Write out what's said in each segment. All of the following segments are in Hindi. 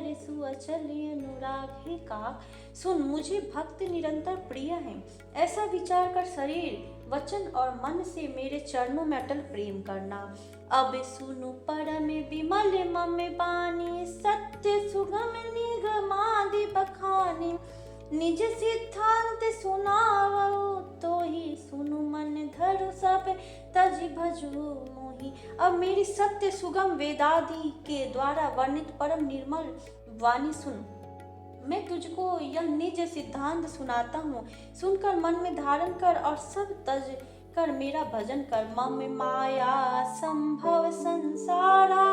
करे सुअचल अनुराग। हे काक सुन, मुझे भक्त निरंतर प्रिय है। ऐसा विचार कर शरीर वचन और मन से मेरे चरणों में अटल प्रेम करना। अब सुनु परम विमल मम बानी, सत्य सुगम निगमादि बखानी। निज सिद्धांत सुनावो तो ही सुनु, मन धरु सब तज भजो मोहि। अब मेरी सत्य सुगम वेदादि के द्वारा वर्णित परम निर्मल वाणी सुन। मैं तुझको यह निज सिद्धांत सुनाता हूँ, सुनकर मन में धारण कर और सब तज कर मेरा भजन कर। मम माया संभव संसारा,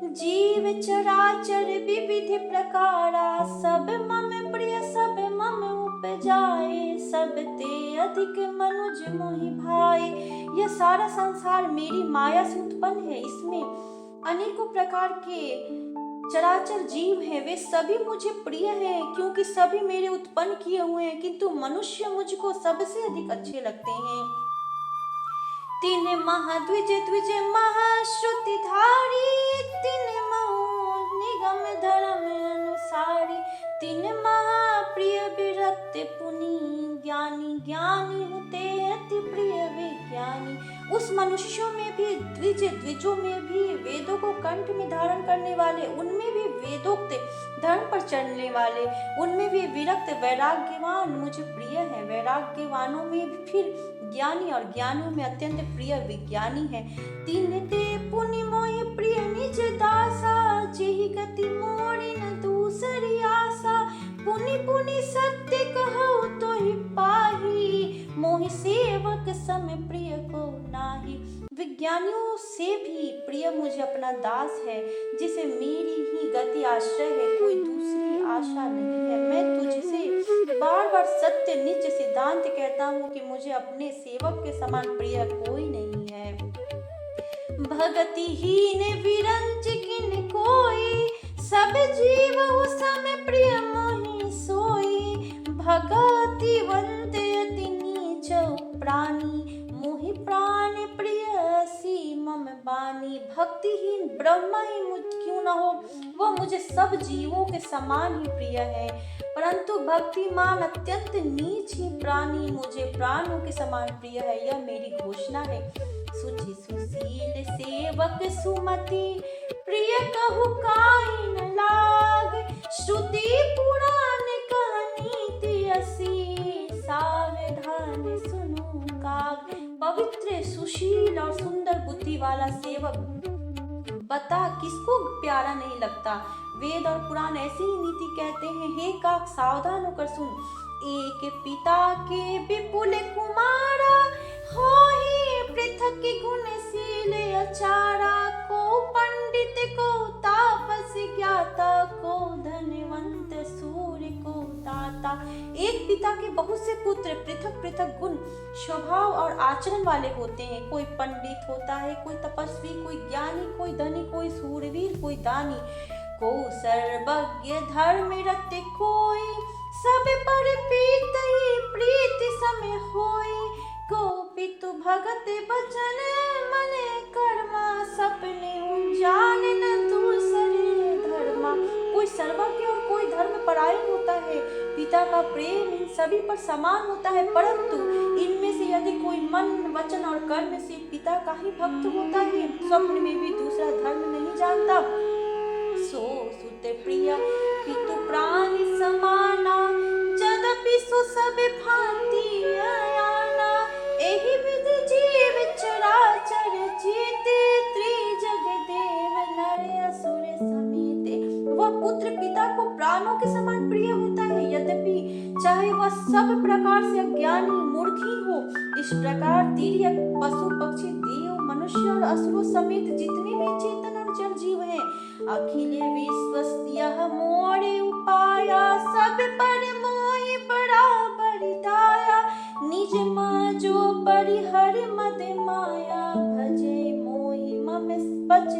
जीव चराचर विविध प्रकारा। सब मम प्रिय सब मम उपजाए, सब ते अधिक मनुज मोहि भाई। यह सारा संसार मेरी माया से उत्पन्न है, इसमें अनेकों प्रकार के चराचर जीव हैं, वे सभी मुझे प्रिय हैं क्योंकि सभी मेरे उत्पन्न किए हुए हैं, किंतु मनुष्य मुझको सबसे अधिक अच्छे लगते हैं। तीन महाद्विज द्विज महाश्रुति धारी, तीन महो निगम धर्म अनुसारी। तीन महाप्रिय विरक्त पुनि ज्ञानी, ज्ञानी होते अति प्रिय विज्ञानी। उस मनुष्यों में भी द्विजों में भी वेदों को कंठ में धारण करने वाले, उनमें भी वेदोक्त धर्म पर चलने वाले, उनमें भी विरक्त वैराग्यवान मुझे प्रिय है। वैराग्यवानों में भी फिर ज्ञानी और ज्ञानियों में अत्यंत प्रिय विज्ञानी है। तीन ते पुनि मोहि प्रिय निज दासा, जेहि गति मोरी न दूसरी आशा। पुनि पुनि सत्य कहु तो ही पाही, मोहि सेवक सम प्रिय को नाही। विज्ञानियों से भी प्रिय मुझे अपना दास है, जिसे मेरी ही गति आश्रय है, कोई दूसरी आशा नहीं है। मैं तुझसे बार बार सत्य निज सिद्धांत कहता हूँ कि मुझे अपने सेवक के समान प्रिय कोई नहीं है। भगति हीन विरंच किन कोई, सब जीव सम प्रिय मोहि सोई। भगतिवंत अति नीच प्राणी, मोहि प्राण प्रिय सी मम बानी। भक्तिहीन ब्रह्मा ही मुझ क्यों न हो, वह मुझे सब जीवों के समान ही प्रिय है, परंतु भक्तिमान अत्यंत नीच ही प्राणी मुझे प्राणों के समान प्रिय है, यह मेरी घोषणा है। सुचि सुशील सेवक सुमति, प्रिय कहु काई न लाग। श्रुति पुराण कहानी असी, सावधान सुनु काग। पवित्र सुशील और सुंदर बुद्धि वाला सेवक, बता किसको प्यारा नहीं लगता। वेद और पुराण ऐसी ही नीति कहते हैं। हे काक सावधान होकर सुन। एक पिता के विपुल कुमारा, होहि पृथक गुणशील अचारा। को पंडित को तापस ज्ञाता, को धनवंत सूर्य को दाता। एक पिता के बहुत से पुत्र पृथक पृथक गुण स्वभाव और आचरण वाले होते हैं। कोई पंडित होता है, कोई तपस्वी, कोई ज्ञानी, कोई धनी, कोई सूरवीर, कोई दानी। को सर्वज्ञ धर्म रत कोई, सब पर प्रीत ही प्रीति समय होई। को पितु भगत बचन मन कर्मा, सपने जान न दूसरे धर्मा। कोई सर्वज्ञ और कोई धर्म परायण होता है। पिता का प्रेम इन सभी पर समान होता है, परंतु इनमें से यदि कोई मन वचन और कर्म से पिता का ही भक्त होता है, स्वप्न में भी दूसरा धर्म नहीं जानता, सो सुत प्रिय पितु प्राण समाना। जदपि सो सब भांति अयाना, एहि विधि जीव चराचर जीते। त्रिजग देव नर असुर समेते। वह पुत्र पिता को प्राणों के समान प्रिय होता है, यद्यपि चाहे वह सब प्रकार से अज्ञानी मूर्ख ही हो। इस प्रकार तिर्यक पशु पक्षी देव मनुष्य और असुरों समेत जितने भी चेतन और जड़ जीव हैं, अखिल विश्व यह मोरे उपाया। सब पर मोहि बराबर दाया, निज माँ जो परिहर मद माया। भजे मोहि मम पच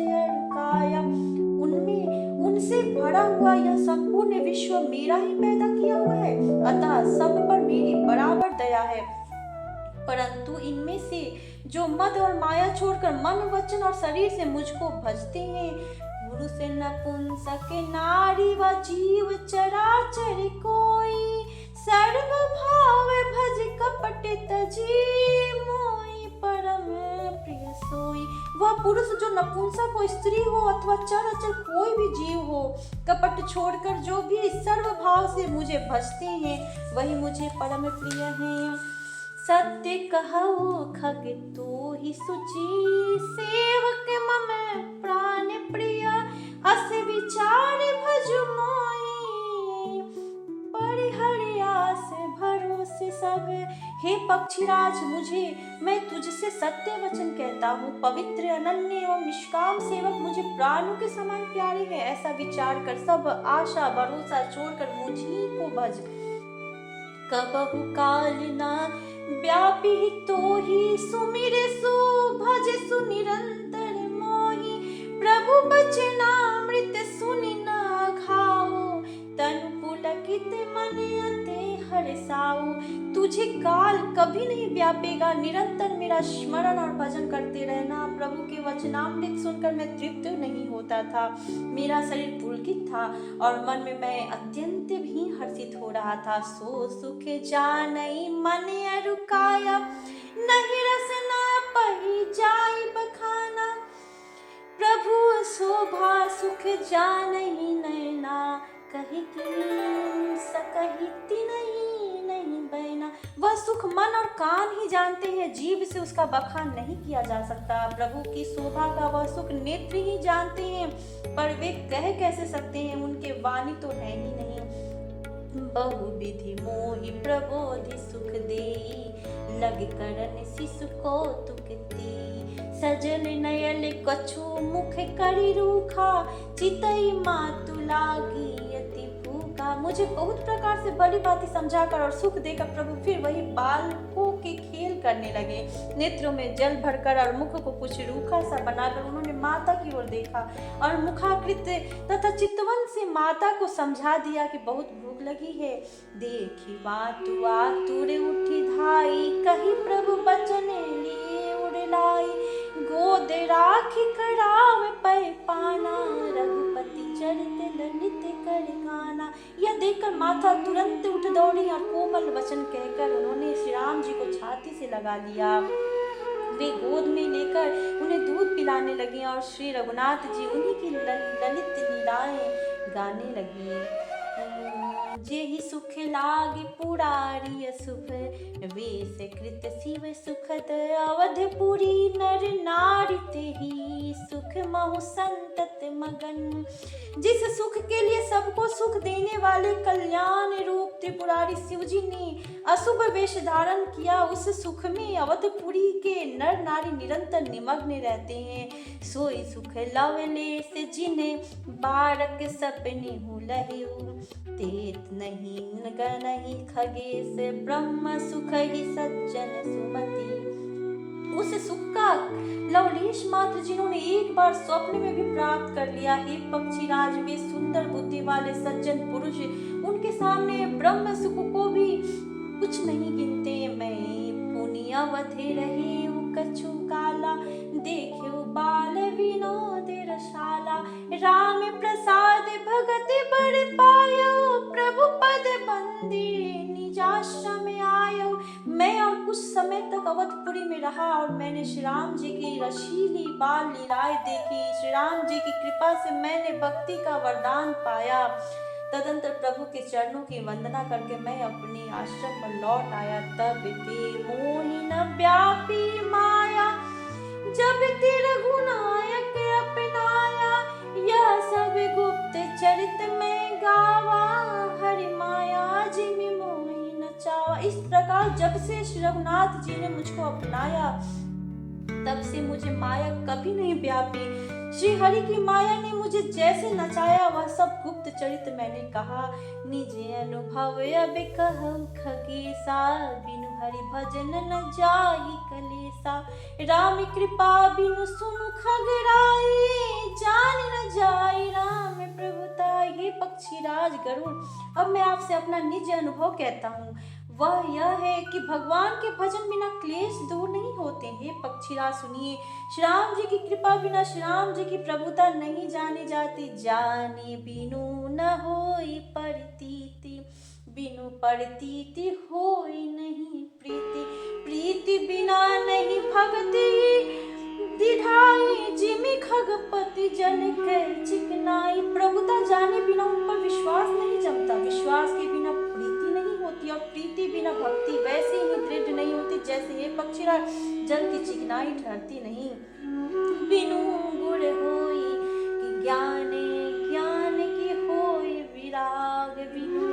काया। उनमें उनसे भरा हुआ यह संपूर्ण विश्व मेरा ही पैदा किया हुआ है, अतः सब पर मेरी बराबर दया है। परंतु इनमें से जो मद और माया छोड़कर मन वचन और शरीर से मुझको भजते हैं, पुरुष नपुंसक नारी व जीव चराचर कोई, सर्व भाव भज कपट तजी, मोई परम प्रिय सोई। वह पुरुष जो नपुंसक हो, स्त्री हो अथवा चराचर कोई भी जीव हो, कपट छोड़कर जो भी सर्व भाव से मुझे भजते हैं, वही मुझे परम प्रिय हैं। सत्य कहु खग तो ही सुचि, सेवक मम प्राण प्रिय, अस विचार भज मोई, परिहरि आस भरोसे सब। हे पक्षीराज, मैं तुझसे सत्य वचन कहता हूँ। पवित्र, अनन्य एवं निष्काम सेवक मुझे प्राणों के समान प्यारे हैं। ऐसा विचार कर सब आशा भरोसा छोड़कर मुझी को भज। कबहु काल ना व्यापी तो ही, सुमिर सु भज सु निरंतर मोहि, प्रभु बचनामृत सुनि न खाओ, तनु पुलकित मन अति हर्षाओ। तुझे काल कभी नहीं व्यापेगा, निरंतर मेरा स्मरण और भजन करते रहना। प्रभु के वचनामृत सुनकर मैं तृप्त नहीं होता था, मेरा शरीर पुलकित था और मन में मैं अत्यंत भी हर्षित हो रहा था। सो सुख जानई मन अरुकाया, नहीं रसना पही जाई बखाना, प्रभु शोभा सुख जानई नैना, कही कि सकहिति नहीं बैना। वह सुख मन और कान ही जानते हैं, जीभ से उसका बखान नहीं किया जा सकता। प्रभु की शोभा का वह सुख नेत्र ही जानते हैं, पर वे कह कैसे सकते हैं, उनके वाणी तो है ही नहीं। बहुविधि मोहि प्रबोधि सुख देई, लग करन शिशु कौतुक देई, सजल नयल कछु मुख करि रूखा, चितई मातु लागी अति भूखा। मुझे बहुत प्रकार से बड़ी बातें समझाकर और सुख देकर प्रभु फिर वही बालकों के खेल करने लगे। नेत्रों में जल भरकर और मुख को कुछ रूखा सा बनाकर उन्होंने माता की ओर देखा और मुखाकृत तथा चितवन से माता को समझा दिया कि बहुत भूख लगी है। देखी मातु आतुर उठी धाई, कही प्रभु बचन लिए उड़ लाई, गोद राखी करावे पै पाना, रघुपति चरित ललित कर गाना। यह देखकर माता तुरंत उठ दौड़ी और कोमल वचन कहकर उन्होंने श्री राम जी को छाती से लगा लिया। वे गोद में लेकर उन्हें दूध पिलाने लगी और श्री रघुनाथ जी उन्हीं की ललित लीलाएं गाने लगी। जेहि सुख लागे पुरारी शुभ, वेश कृत शिव सुखद अवधपुरी, नर नारी तेहि सुख महु संतत मगन। जिस सुख के लिए सबको सुख देने वाले कल्याण रूप त्रिपुरारी शिव जी ने अशुभ वेश धारण किया, उस सुख में अवधपुरी के नर नारी निरंतर निमग्न रहते हैं। सोई सुख लवलेश जिन्हें बारक सपने हूँ लहेऊ, तेत नहीं गनहि खगेश, ब्रह्म सुख ही सज्जन सुमति। उस सुख का लवलेश मात्र जिन्होंने एक बार स्वप्न में भी प्राप्त कर लिया। हे पक्षीराज, वे सुंदर बुद्धि वाले सज्जन पुरुष उनके सामने ब्रह्म सुख को भी कुछ नहीं गिनते। मैं पुनियावधि रहे कछु काला, देख्यो बाल विनोद रसाला, राम प्रसाद भगत बड़ पायो, प्रभु पद बंदी निजाश्रम आयो। मैं और कुछ समय तक अवधपुरी में रहा और मैंने श्री राम जी की रसीली बाल लीलाएं देखी। श्री राम जी की कृपा से मैंने भक्ति का वरदान पाया। तदंतर प्रभु के चरणों की वंदना करके मैं अपने आश्रम पर लौट आया। तब ते मोहि न व्यापी माया, जब ते रघुनायक अपनाया, यह सब गुप्त चरित में गावा, हरि माया जिमि मोहि न चावा। इस प्रकार जब से श्री रघुनाथ जी ने मुझको अपनाया, तब से मुझे माया कभी नहीं व्यापी। श्री हरि की माया ने मुझे जैसे नचाया, वह सब गुप्त चरित्र मैंने कहा। निज अनुभव अब कहु खगेसा, बिनु हरि भजन न जाहि कलेसा। राम कृपा बिनु सुनु खगराई, जान न जाई राम प्रभुताई। हे पक्षीराज गरुड़, अब मैं आपसे अपना निज अनुभव कहता हूँ। वह यह है कि भगवान के भजन बिना क्लेश दूर नहीं होते हैं। पक्षीराज सुनिए, श्री राम जी की कृपा बिना श्री राम जी की प्रभुता नहीं जानी जाती। जाने बिनु न होई प्रतीति, बिनु प्रतीति होई नहीं प्रीति। प्रीति बिना नहीं भक्ति दिढ़ाई। जिमि खगपति जन कर चिकनाई। प्रभुता जाने बिना उन पर विश्वास नहीं जमता। विश्वास के बिना प्रीति नहीं होती और प्रीति बिना भक्ति वैसे ही दृढ़ नहीं होती जैसे ये पक्षीराज जल की चिकनाई ठहरती नहीं। बिनु गुण होई कि ज्ञाने, ज्ञान की होई विराग। बिनु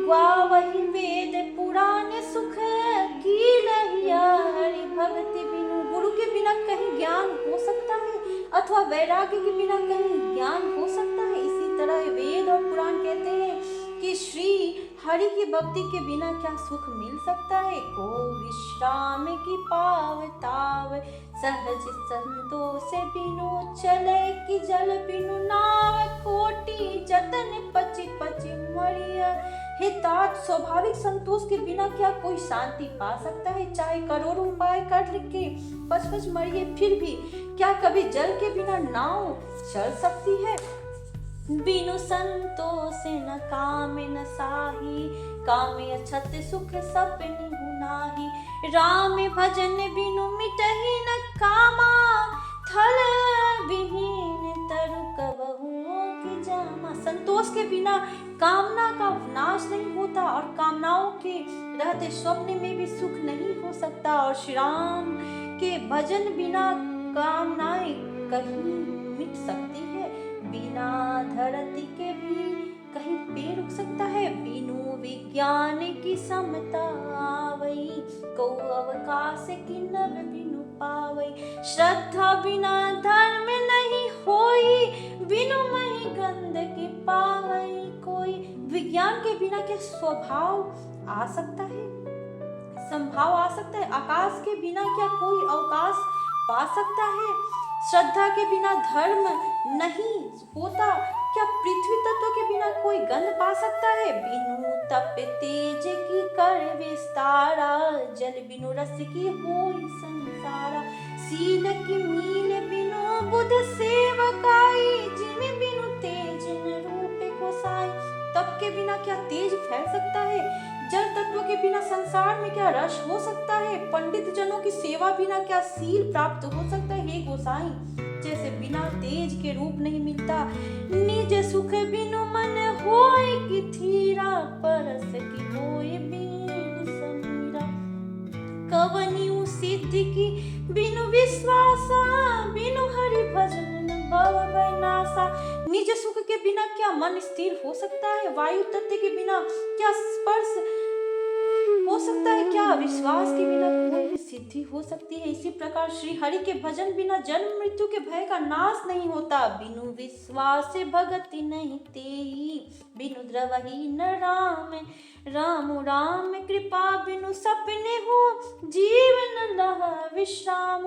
गावहि वेद पुराण सुख की लहिया हरि भक्ति। बिनु गुरु के बिना कहीं ज्ञान हो सकता है अथवा वैराग्य के बिना कहीं ज्ञान हो सकता है। इसी तरह वेद और पुराण कहते हैं कि श्री हरि की भक्ति के बिना क्या सुख मिल सकता है। को विश्राम की पाव ताव, सहज संतोष बिनु चले कि जल बिनु नाव। कोटि जतन पचि पचि मरिया। हे तात, स्वाभाविक संतोष के बिना क्या कोई शांति पा सकता है। चाहे करोड़ों उपाय कर के पच पच मरिए फिर भी क्या कभी जल के बिना नाव चल सकती है। बिनु संतोष न काम न साही, कामे अछत सुख सपनि हुनाही। राम भजन बिनु मिटहि न कामा, थल विहीन तरु कबहु की जामा। संतोष के बिना कामना का नाश नहीं होता और कामनाओं के रहते स्वप्न में भी सुख नहीं हो सकता। और श्री राम के भजन बिना कामनाएं कहीं मिट सकती है। बिना धरती के भी कहीं पेड़ उग सकता है। बिनु विज्ञान की समता आवई, को अवकाश की नभ बिनु पावई। श्रद्धा बिना धर्म नहीं होई, बिनु मही गंध की पावई कोई। विज्ञान के बिना क्या स्वभाव आ सकता है, संभाव आ सकता है। आकाश के बिना क्या कोई अवकाश पा सकता है। श्रद्धा के बिना धर्म नहीं होता। क्या पृथ्वी तत्व के बिना कोई गंध पा सकता है। बिनु तप तेज की कर विस्तारा, जल बिनु रस की होई संसारा। सील की मील बिनु बुध सेवकाई, जिमि बिनु तेज न रूप गोसाई। तप के बिना क्या तेज फैल सकता है। जल तत्व के बिना संसार में क्या रस हो सकता है। पंडित जनों की सेवा बिना क्या सील प्राप्त हो सकता है। हे गोसाई, जैसे बिना तेज के रूप नहीं मिलता, निज सुख बिनु मन होय कि थीरा। परस की होय बीन समीरा। कवनियु सिद्धि की बिनु विश्वासा, बिनु हरि भजन भव नासा। निज सुख के बिना क्या मन स्थिर हो सकता है। वायु तत्व के बिना क्या स्पर्श हो सकता है। क्या विश्वास के बिना कोई भी सिद्धि हो सकती है। इसी प्रकार श्री हरि के भजन बिना जन्म मृत्यु के भय का नाश नहीं होता। बिनु विश्वास भगति नहीं तेई, बिनु द्रवहि न राम। राम राम कृपा बिनु सपने हो, जीवन लह विश्राम।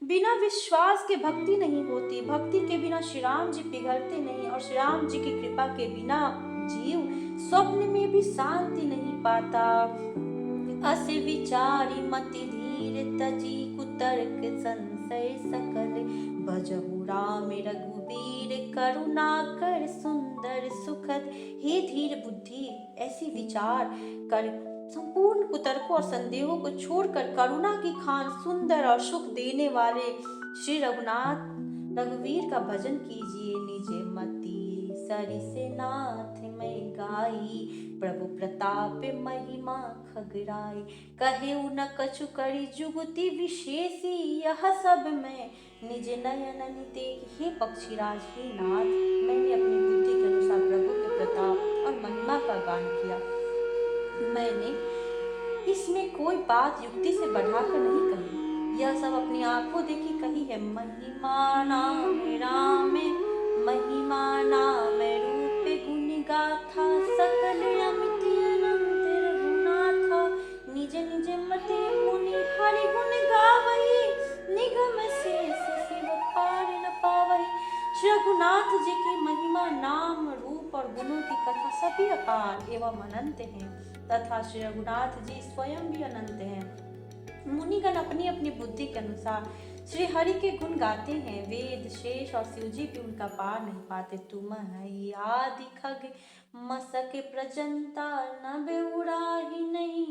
बिना विश्वास के भक्ति नहीं होती। भक्ति के बिना श्री राम जी पिघलते नहीं और श्री राम जी की कृपा के बिना जीव स्वप्न में भी शांति नहीं पाता। अस विचारी मति धीर तजी, कुतर्क संशय सकल। भजहु राम रघुबीर, करुणा कर सुंदर सुखद। हे धीर बुद्धि, ऐसी विचार कर संपूर्ण कुतर्कों और संदेहों को छोड़कर करुणा की खान सुंदर और सुख देने वाले श्री रघुवीर का भजन कीजिए। निजे मति सरिसे नाथ में गाई, प्रभु प्रताप महिमा खगराई। कहे न कछु करी जुगति विशेषी, यह सब मैं निज नयन देखी। हे पक्षीराज, हे नाथ, मैंने अपनी बुद्धि के अनुसार प्रभु के प्रताप और महिमा का गान किया। मैंने इसमें कोई बात युक्ति से बढ़ाकर नहीं कही, यह सब अपनी आंखों देखी कही है। महिमा नाम राम, महिमा नाम रूप गुण गाथा। सकल अमित अनंत रघुनाथा, निज निज मते मुनि हरि गुण गावही। निगम शेष शिव पार न पावही। श्री रघुनाथ जी की महिमा, नाम, रूप और गुणों की कथा सभी अपार एवं अनंत हैं तथा श्री रघुनाथ जी स्वयं भी अनंत हैं। मुनिगण अपनी अपनी बुद्धि के अनुसार श्री हरि के गुण गाते हैं। वेद शेष और शिव जी भी उनका पार नहीं पाते। तुम है आदि खग मसक प्रजंता, नभ उड़ाही नहीं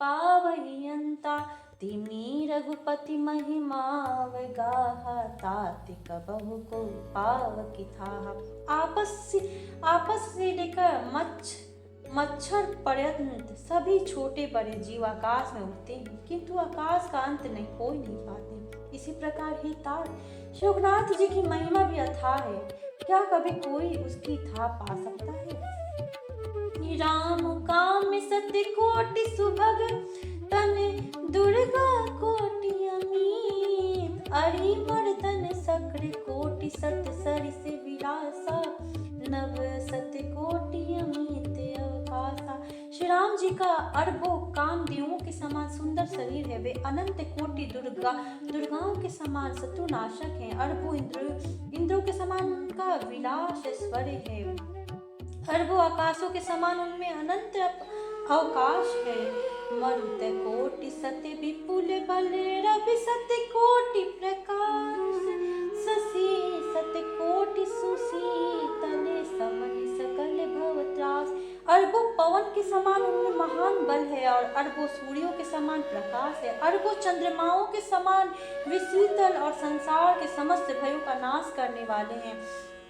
पावही अंता। तिमी रघुपति महिमा गाहा, तातिक बहु को पाव की था। आपस से लेकर मच्छर पर्यंत सभी छोटे बड़े जीव आकाश में उड़ते हैं, किंतु आकाश का अंत नहीं कोई नहीं पाते। इसी प्रकार ही तात रघुनाथ जी की महिमा भी अथाह है, क्या कभी कोई उसकी था पा सकता है। राम काम सत्य कोटि सुभग, तन दुर्गा कोटि अमीत। अरि मर्दन सक्र कोटि सत सरिस विलासा, नव सत्य कोटि अमित अवकाशा। श्री राम जी का अरबों कामदेवों के समान सुंदर शरीर है। वे अनंत कोटि दुर्गाओं के समान शत्रुनाशक हैं। अरबों इंद्रों के समान उनका विलास ऐश्वर्य है। अरबों आकाशों के समान उनमें अनंत अवकाश है। मरुत कोटि सत्य विपुल बल, रवि सत्य कोटि प्रकाश। शशि सत्य कोटि सुशीतल, समहि सकल भव त्रास। अरबों पवन के समान उनमें महान बल है और अरबों सूर्यों के समान प्रकाश है। अरबों चंद्रमाओं के समान वे शीतल और संसार के समस्त भयों का नाश करने वाले हैं।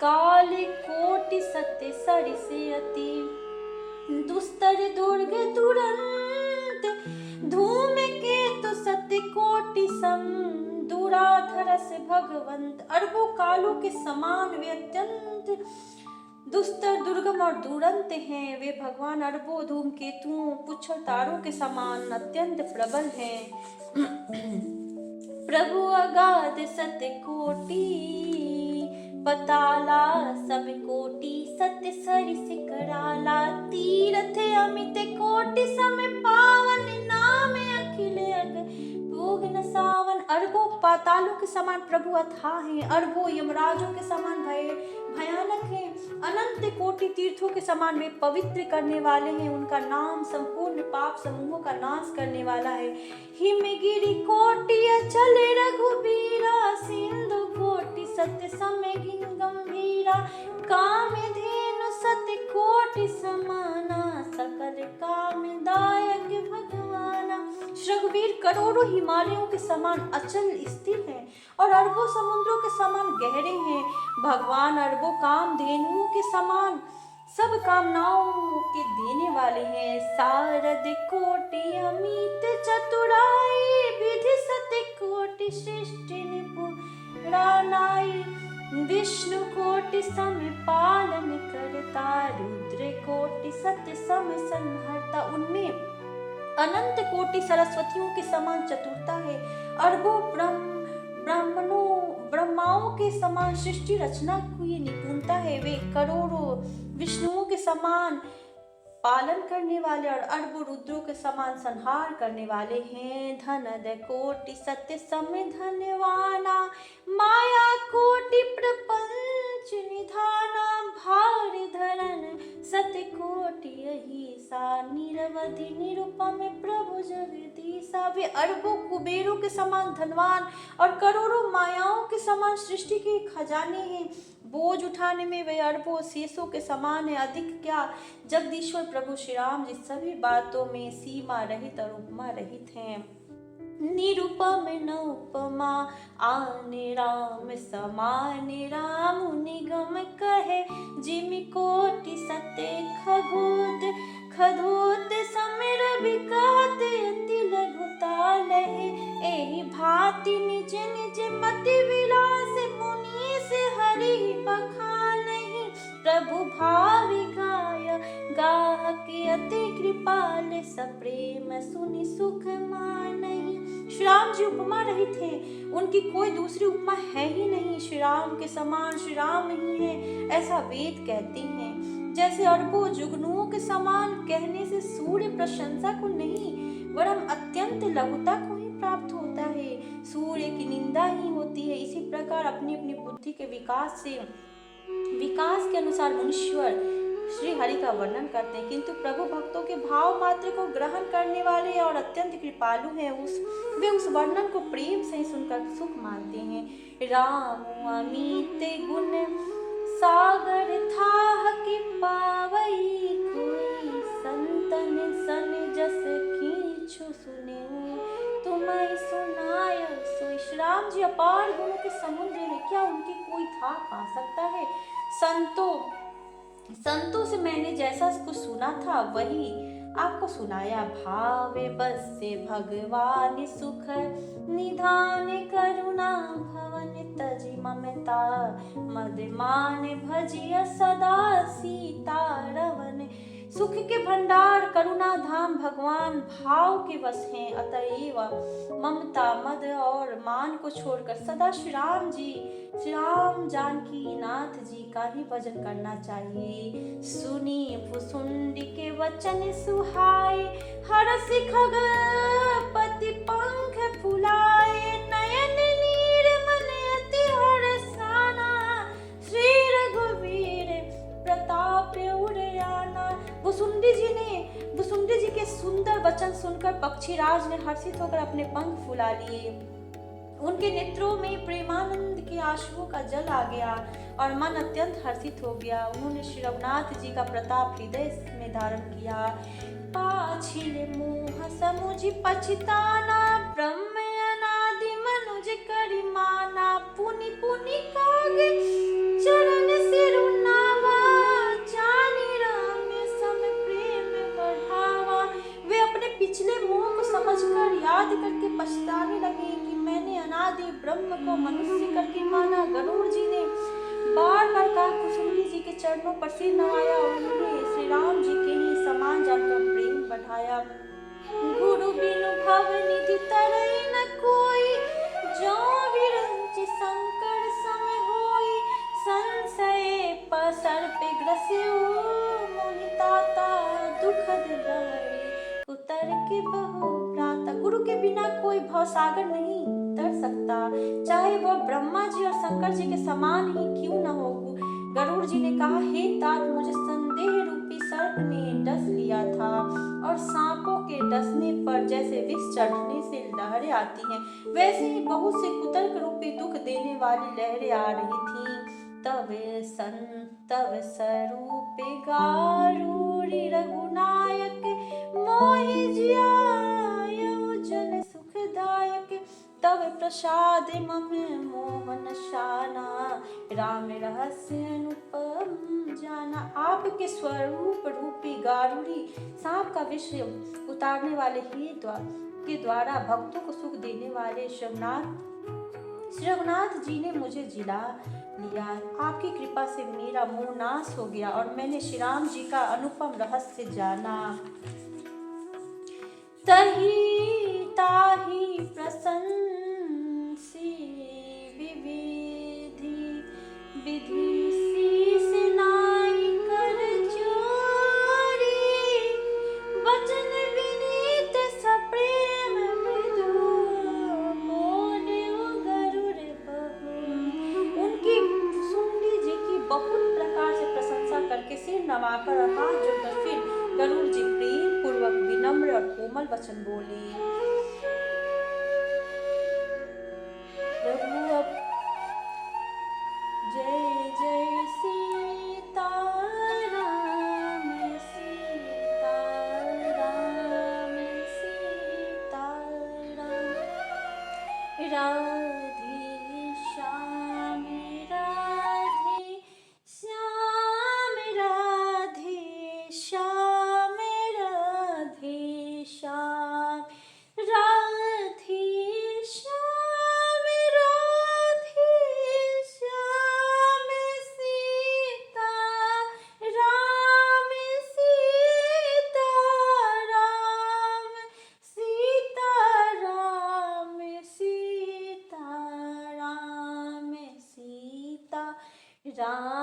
काल कोटि सत्य सरिस अति, दुस्तर दुर्ग दुरंत। धूमकेतु सत्य कोटि सम, दुराधरस भगवंत। अरबों कालों के समान वे अत्यंत दुस्तर दुर्गम और दुरंत हैं। वे भगवान अरबों धूमकेतुओं पुच्छर तारों के समान अत्यंत प्रबल हैं। प्रभु अगाध सत्य कोटि, पताला सब कोटि सत्य सरिस कराला। तीरथ अमित कोटि सम पावन, नाम अखिल अग भोग न सावन। अरबों पातालों के समान प्रभु अथाह हैं। अरबों यमराजों के समान भयानक हैं। अनंत कोटि तीर्थों के समान वे पवित्र करने वाले हैं। उनका नाम संपूर्ण पाप समूहों का नाश करने वाला है। हिमगिरि कोटि अचल रघुबीरा, सिंधु कोटि सत्य समय गंभीरा। कामधेनु सत्य कोटि समाना, सकल कामदायक भगवाना। रघुवीर करोड़ों हिमालयों के समान अचल स्थिर हैं और अरबों समुद्रों के समान गहरे हैं। भगवान अरबों कामधेनुओं के समान सब कामनाओं के देने वाले हैं। सारद कोटि अमित चतुराई, विधि सत्य कोटि सृष्टि निपुणाई। विष्णु कोटि सम पालन करता, रुद्र कोटि सत्य सम संहरता। उनमें अनंत कोटि सरस्वतियों के समान चतुरता है। अरबों ब्रह्माओं के समान सृष्टि रचना की निपुणता है। वे करोड़ों विष्णुओं के समान पालन करने वाले और अरबों रुद्रों के समान संहार करने वाले हैं। धनद कोटि सत्य सम धनवाना, माया कोटि प्रपंच निधाना। भार धरन सत्य कोटि अहिसा, निरवधि निरुपम प्रभु जगदीसा। वे अरबों कुबेरों के समान धनवान और करोड़ों मायाओं के समान सृष्टि के खजाने हैं। बोझ उठाने में वे अरबों शेषों के समान है। अधिक क्या, जगदीश्वर प्रभु श्री राम जी सभी बातों में सीमा रहित और उपमा रहित हैं। निरुपम न उपमा आने राम समाने, राम निगम कहे जिमि कोटि सत्य खधोत समिर विकहत अति लघुता लहे। एहि भांति निज निज मति विलास, मुनि से हरि बखानहि। प्रभु भावि गाहक अति कृपाल, सप्रेम सुनि सुख मानहि। श्री राम जी उपमा रहित हैं, उनकी कोई दूसरी उपमा है ही नहीं। श्री राम के समान श्री राम नहीं है, ऐसा वेद कहते हैं। जैसे अरबों जुगनुओं के समान कहने से सूर्य प्रशंसा को नहीं वरन अत्यंत लघुता को ही प्राप्त होता है, सूर्य की निंदा ही होती है। इसी प्रकार अपनी अपनी बुद्धि के विकास से विकास के अनुसार मुनीश्वर श्री हरि का वर्णन करते हैं, किंतु प्रभु भक्तों के भाव मात्र को ग्रहण करने वाले और अत्यंत कृपालु हैं। वे उस वर्णन को प्रेम से सुनकर सुख मानते हैं। राम अमित गुण सागर था कि पावई कोई, संतन सन जस खींचु सुने तुम्हें सुनाय सोई। श्री राम जी अपार गुणों के समुद्र हैं, क्या उनकी कोई था पा सकता है। संतों से मैंने जैसा कुछ सुना था वही आपको सुनाया। भावे बस से भगवान सुख निधान, करुणा भवन तजी ममता, मद मान भजिय सदा सीता रवन। सुख के भंडार करुणा धाम भगवान भाव के वश हैं, अतएव ममता मद और मान को छोड़कर सदा श्री राम जानकी नाथ जी का ही भजन करना चाहिए। सुनी भुसुंडी के वचन सुहाए, हरस खगपति पंख फुलाए, नयन नीर मन अति हरसाना, श्री रघुवीर प्रताप उड़ाना। भुसुंडी जी के सुंदर वचन सुनकर पक्षीराज ने हर्षित होकर अपने पंख फुला लिए। उनके नेत्रों में प्रेमानंद के आंसुओं का जल आ गया और मन अत्यंत हर्षित हो गया। उन्होंने श्री रघुनाथ जी का प्रताप हृदय में धारण किया। पाछिल मोह समुझ पछताना, ब्रह्म अनादि मनुज करिमाना, पुनि पुनि कागे चरण सिरुनावा, जानी राम सम प्रेम बढ़ावा। वे अपने पिछले मोह को समझकर याद करके पछताने लगे कि मैंने अनादि ब्रह्म को मनुष्य करके माना। गरुड़ जी ने बार बार कहा, कुसुंडी जी के चरणों पर सिर नवाया और उन्हें श्री राम जी के ही समान जानकर प्रेम बढ़ाया। गुरु बिनु भव निधि तरई न कोई, जो विरंच संकर सम होई, संशय पसर पे ग्रस्यो मोहिताता, दुखद लहरी उतर के बहु प्राता। गुरु के बिना कोई भवसागर नहीं तर सकता, चाहे वह ब्रह्मा जी और शंकर जी के समान ही क्यों न हो। गरुड़ जी ने कहा, हे तात, मुझे संदेह रूपी सर्प ने डस लिया था और सांपों के डसने पर जैसे विष चढ़ने से लहरें आती हैं, वैसे ही बहुत से कुतर्क रूपी दुख देने वाली लहरें आ रही थीं। तव स्वरूप गारूरी रघुनायक, मोहि जियायउ जन सुखदायक, तव प्रसाद मम मोहन शाना, राम रहस्य अनुपम जाना। आपके स्वरूप रूपी गारुड़ी सांप का विष उतारने वाले ही के द्वारा भक्तों को सुख देने वाले श्री रघुनाथ जी ने मुझे जिला लिया। आपकी कृपा से मेरा मोह नाश हो गया और मैंने श्री राम जी का अनुपम रहस्य जाना। तही ताही प्रसन्न विधि शीस नाई कर चोरी, वचन विनीत सप्रेम मृदु, मोर गरुड़ बहु। उनकी सुंडी जी की बहुत प्रकार से प्रशंसा करके सिर नवाकर और हाथ जोड़कर फिर गरुड़ जी प्रेम पूर्वक विनम्र और कोमल वचन बोले। जय जय सीता राम, सीता राम, सीता राम, राधे श्याम, राधे श्याम, राधे श्याम, राधे श्याम, राधे श्याम, राधे श्याम, सीता राम, सीता राम, सीता राम, सीता राम, सीता राम।